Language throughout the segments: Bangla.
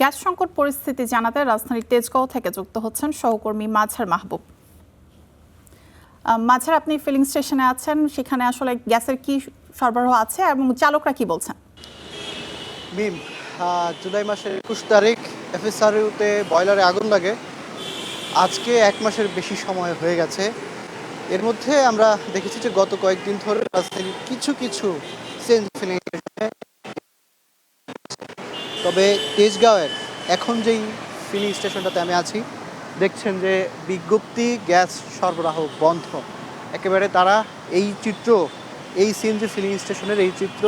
গ্যাস সংকট পরিস্থিতি জানাতে রাজধানীর তেজগাঁও থেকে যুক্ত হচ্ছেন সহকর্মী মাঝার মাহবুব। মাঝার, আপনি ফিলিং স্টেশনে আছেন, সেখানে আসলে গ্যাসের কি সরবরাহ আছে এবং চালকরা কি বলছেন? মিম, জুলাই মাসের 21 তারিখ এফএসআরইউতে বয়লারে আগুন লাগে। আজকে 1 মাসের বেশি সময় হয়ে গেছে। এর মধ্যে আমরা দেখেছি যে গত কয়েকদিন ধরে রাজধানীর কিছু কিছু সিএনজি ফিলিং স্টেশনে, তবে তেজগাঁওয়ের এখন যেই ফিলিং স্টেশনটাতে আমি আছি, দেখছেন যে বিজ্ঞপ্তি গ্যাস সরবরাহ বন্ধ। একেবারে তারা এই চিত্র, এই সিএনজি ফিলিং স্টেশনের এই চিত্র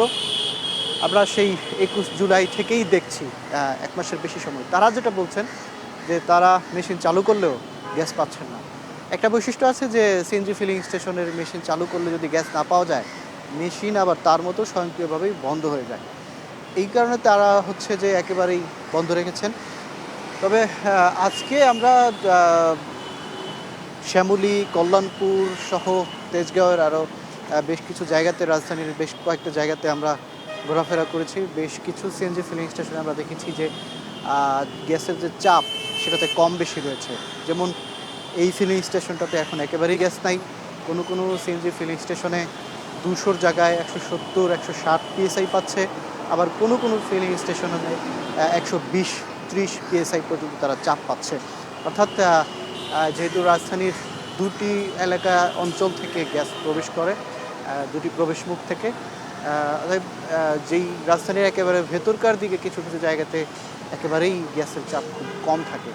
আমরা সেই 21 জুলাই থেকেই দেখছি 1 মাসের বেশি সময়। তারা যেটা বলছেন যে তারা মেশিন চালু করলেও গ্যাস পাচ্ছেন না। একটা বৈশিষ্ট্য আছে যে সিএনজি ফিলিং স্টেশনের মেশিন চালু করলে যদি গ্যাস না পাওয়া যায়, মেশিন আবার তার মতো স্বয়ংক্রিয়ভাবেই বন্ধ হয়ে যায়। এই কারণে তারা হচ্ছে যে একেবারেই বন্ধ রেখেছেন। তবে আজকে আমরা শ্যামলী, কল্যাণপুর সহ তেজগাঁওয়ের আরও বেশ কিছু জায়গাতে, রাজধানীর বেশ কয়েকটা জায়গাতে আমরা ঘোরাফেরা করেছি। বেশ কিছু সিএনজি ফিলিং স্টেশনে আমরা দেখেছি যে গ্যাসের যে চাপ সেটাতে কম বেশি রয়েছে। যেমন এই ফিলিং স্টেশনটাতে এখন একেবারেই গ্যাস নাই। কোনো কোনো সিএনজি ফিলিং স্টেশনে 200-র জায়গায় 170, 160 পিএসআই পাচ্ছে। আবার কোনো কোনো ফিলিং স্টেশনে 120-30 পিএসআই পর্যন্ত তারা চাপ পাচ্ছে। অর্থাৎ যেহেতু রাজধানীর দুটি এলাকা অঞ্চল থেকে গ্যাস প্রবেশ করে, দুটি প্রবেশ মুখ থেকে, যেই রাজধানীর একেবারে ভেতরকার দিকে কিছু কিছু জায়গাতে একেবারেই গ্যাসের চাপ খুব কম থাকে।